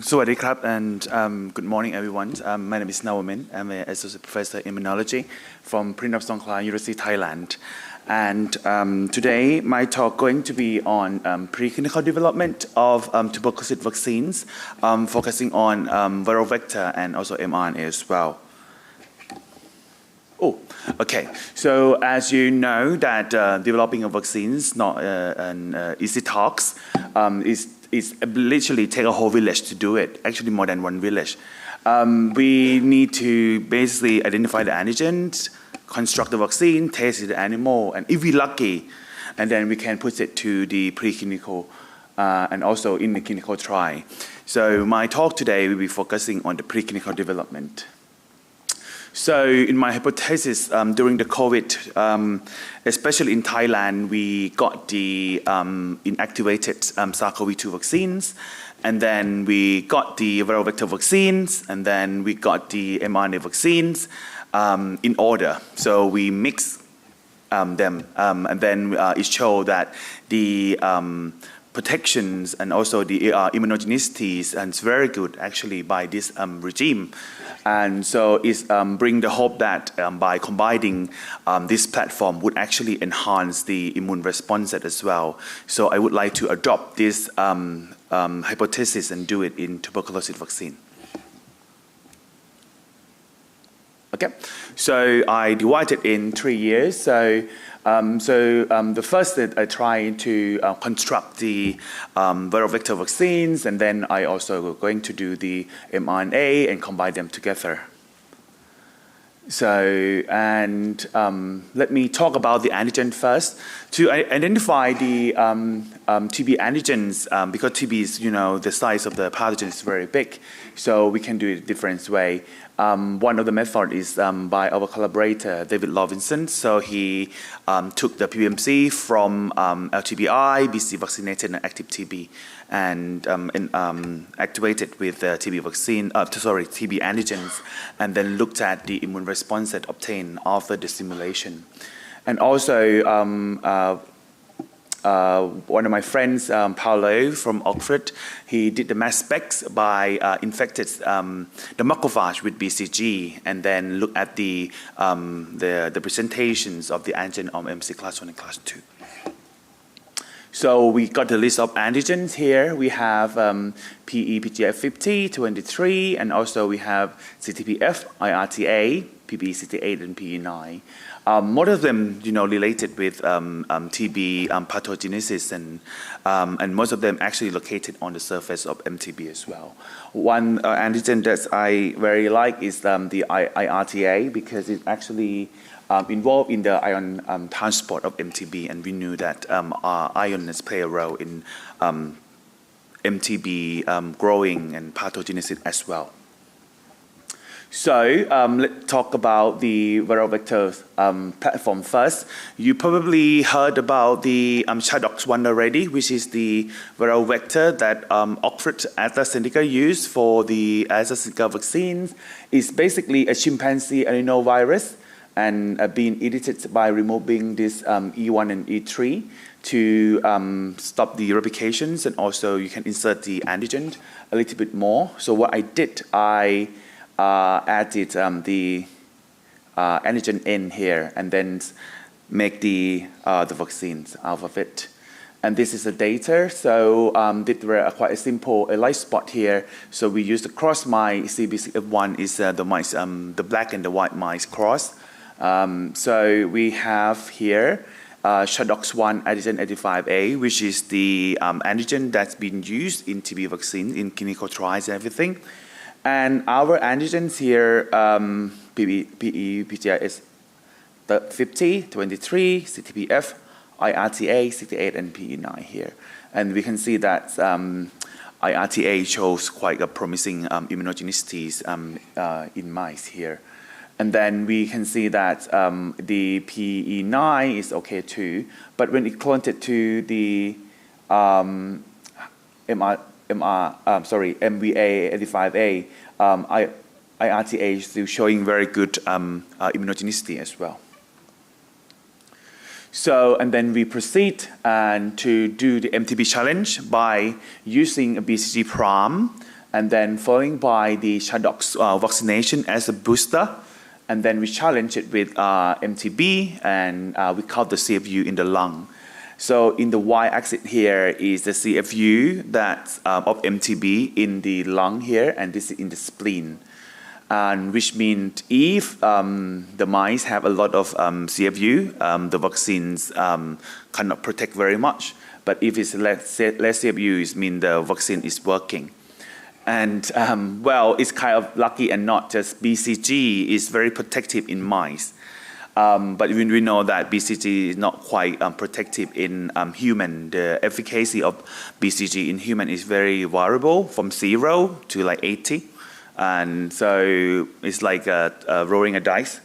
Sawasdee krab, and good morning, everyone. My name is Nawamin. I'm an associate professor in immunology from Prince of Songkla University, Thailand. And today, my talk going to be on preclinical development of tuberculosis vaccines, focusing on viral vector and also mRNA as well. Oh, okay. So as you know, that developing a vaccine is not an easy task. It's literally take a whole village to do it, actually more than one village. We need to basically identify the antigens, construct the vaccine, test the animal, and if we're lucky, and then we can put it to the preclinical and also in the clinical trial. So my talk today will be focusing on the preclinical development. So in my hypothesis, during the COVID, especially in Thailand, we got the inactivated SARS-CoV-2 vaccines, and then we got the viral vector vaccines, and then we got the mRNA vaccines in order. So we mix them, and then it showed that the protections and also the immunogenicity is very good actually by this regime. And so it's bring the hope that by combining this platform would actually enhance the immune response as well. So I would like to adopt this hypothesis and do it in tuberculosis vaccine. Okay, so I divided in 3 years. So the first that I tried to construct the viral vector vaccines, and then I also going to do the mRNA and combine them together. So, and let me talk about the antigen first. To identify the TB antigens, because TB is, the size of the pathogen is very big, so we can do it different way. One of the methods is by our collaborator, David Lawinson. So he took the PBMC from LTBI, BC vaccinated and active TB, and activated with the TB vaccine, TB antigens, and then looked at the immune response that obtained after the stimulation. And also, one of my friends, Paulo from Oxford, he did the mass specs by infected the macrophage with BCG, and then look at the presentations of the antigen of MC class 1 and class 2. So we got the list of antigens here. We have PE, PGF50, 23, and also we have CTPF, IRTA, PBCT8, and PE9. Most of them, related with TB pathogenesis, and most of them actually located on the surface of MTB as well. One antigen that I very like is the IRTA, because it's actually involved in the ion transport of MTB, and we knew that ions play a role in MTB growing and pathogenesis as well. So let's talk about the viral vector platform first. You probably heard about the ChAdOx1 already, which is the viral vector that Oxford AstraZeneca used for the AstraZeneca vaccines. It's basically a chimpanzee adenovirus, and being edited by removing this E1 and E3 to stop the replications, and also you can insert the antigen a little bit more. So what I did, I added the antigen in here, and then make the vaccines out of it. And this is the data. So did quite a simple light spot here. So we used the cross mice. CBCF1 is the mice, the black and the white mice cross. So we have here ChAdOx1 antigen 85A, which is the antigen that's been used in TB vaccine in clinical trials and everything. And our antigens here, PE, PGIS 50, 23, CTPF, IRTA, 68, and PE9 here. And we can see that IRTA shows quite a promising immunogenicity in mice here. And then we can see that the PE9 is okay too, but when it cloned to the MVA85A, IRTA is still showing very good immunogenicity as well. So, and then we proceed to do the MTB challenge by using a BCG pram and then following by the Shadox vaccination as a booster, and then we challenge it with MTB, and we count the CFU in the lung. So in the y-axis here is the CFU that's of MTB in the lung here, and this is in the spleen. And which means if the mice have a lot of CFU, the vaccines cannot protect very much. But if it's less CFU, it means the vaccine is working. And well, it's kind of lucky and not just BCG is very protective in mice. But we know that BCG is not quite protective in human. The efficacy of BCG in human is very variable from 0 to like 80. And so it's like rolling a dice.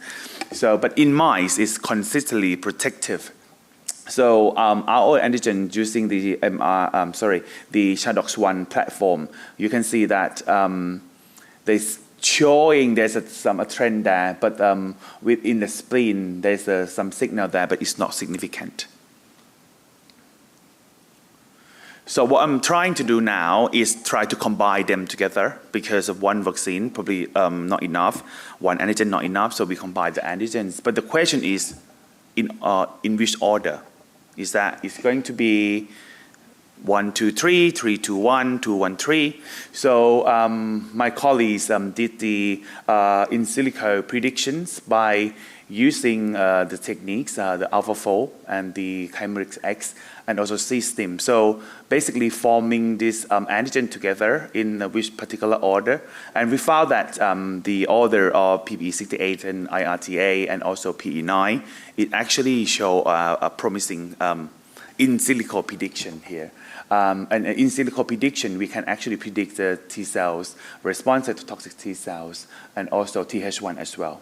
So, but in mice, it's consistently protective. So our antigen using the the Shadox1 platform, you can see that there's showing there's a trend there, but within the spleen there's some signal there, but it's not significant. So what I'm trying to do now is try to combine them together because of one vaccine probably not enough, one antigen not enough, so we combine the antigens. But the question is, in which order? Is that it's going to be 1, 2, 3, 3, 2, 1, 2, 1, 3. So my colleagues did the in silico predictions by using the techniques, the AlphaFold and the Chimeric X, and also C-STIM. So basically forming this antigen together in which particular order. And we found that the order of PBE68 and IRTA and also PE9, it actually show a promising in silico prediction here. And in silico prediction, we can actually predict the T cells responsive to toxic T cells and also TH1 as well.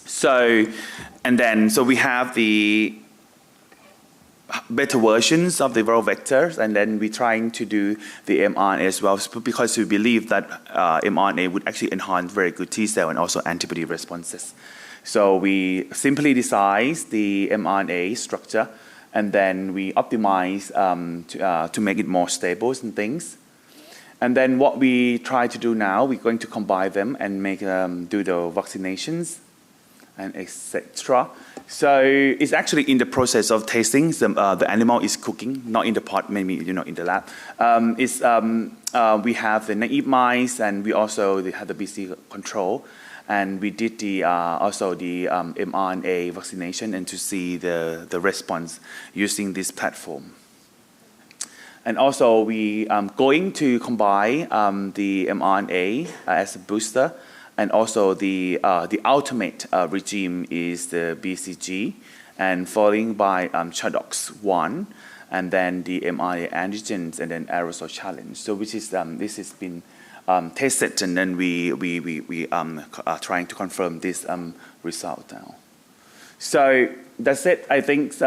So, and then, so we have the better versions of the viral vectors, and then we're trying to do the mRNA as well, because we believe that mRNA would actually enhance very good T cell and also antibody responses. So we simply design the mRNA structure, and then we optimize to make it more stable and things. And then what we try to do now, we're going to combine them and make do the vaccinations and etc. So it's actually in the process of tasting. The animal is cooking, not in the pot, maybe in the lab. We have the naive mice, and we also have the BC control, and we did the also the mRNA vaccination, and to see the response using this platform. And also we going to combine the mRNA as a booster. And also the ultimate regime is the BCG, and following by Shadox1, and then the mRNA antigens, and then aerosol challenge. So which is this has been tested, and then we are trying to confirm this result now. So that's it. I think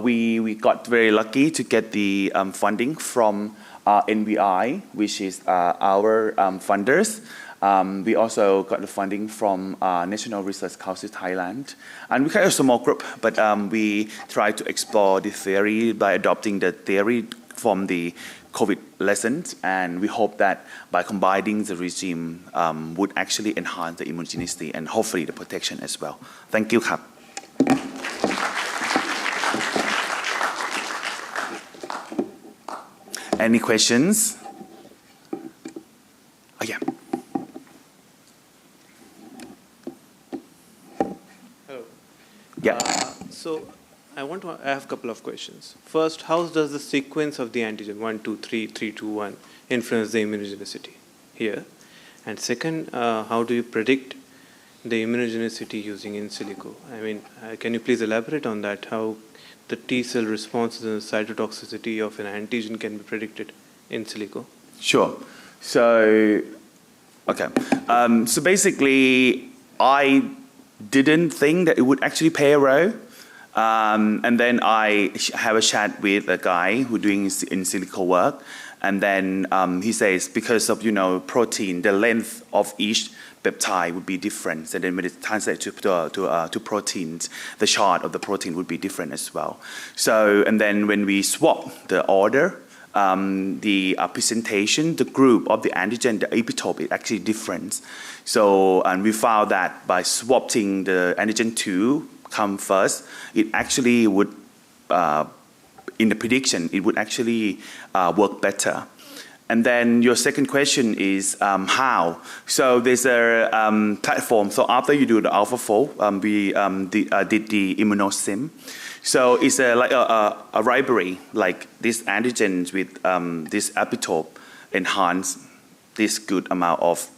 we got very lucky to get the funding from NVI, which is our funders. We also got the funding from National Research Council Thailand. And we had a small group, but we tried to explore the theory by adopting the theory from the COVID lessons. And we hope that by combining the regime would actually enhance the immunogenicity and hopefully the protection as well. Thank you, Kap. Any questions? Oh, yeah. Yeah. So I have a couple of questions. First, how does the sequence of the antigen 1, 2, 3, 3, 2, 1 influence the immunogenicity here? And second, how do you predict the immunogenicity using in silico? I mean, can you please elaborate on that? How the T cell responses and the cytotoxicity of an antigen can be predicted in silico? Sure. So, okay. So basically, I didn't think that it would actually play a role. And then I have a chat with a guy who's doing in silico work. And then he says, because of, protein, the length of each peptide would be different. So then when it translates to proteins, the chart of the protein would be different as well. So, and then when we swap the order, the presentation, the group of the antigen, the epitope is actually different. So, and we found that by swapping the antigen 2 come first, it actually would, in the prediction, it would actually work better. And then your second question is how. So there's a platform. So after you do the AlphaFold, we did the immunosim. So it's like a library, like these antigens with this epitope enhance this good amount of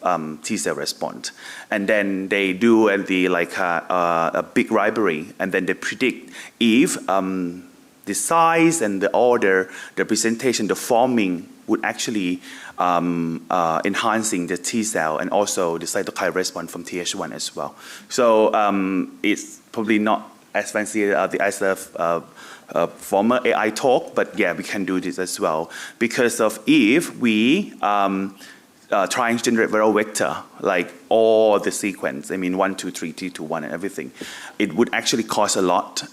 T-cell response. And then they do a big library, and then they predict if the size and the order, the presentation, the forming would actually enhancing the T-cell and also the cytokine response from Th1 as well. So it's probably not as fancy as the former AI talk, but yeah, we can do this as well. Because of if we try and generate viral vector, like all the sequence, I mean 1, 2, 3, T2, 1 and everything, it would actually cost a lot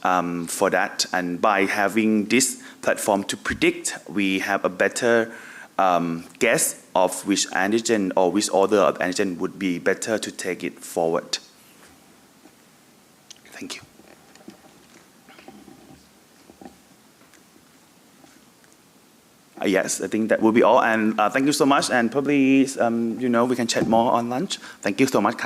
for that. And by having this platform to predict, we have a better guess of which antigen or which order of antigen would be better to take it forward. Thank you. Yes, I think that will be all. And thank you so much. And probably, we can chat more on lunch. Thank you so much.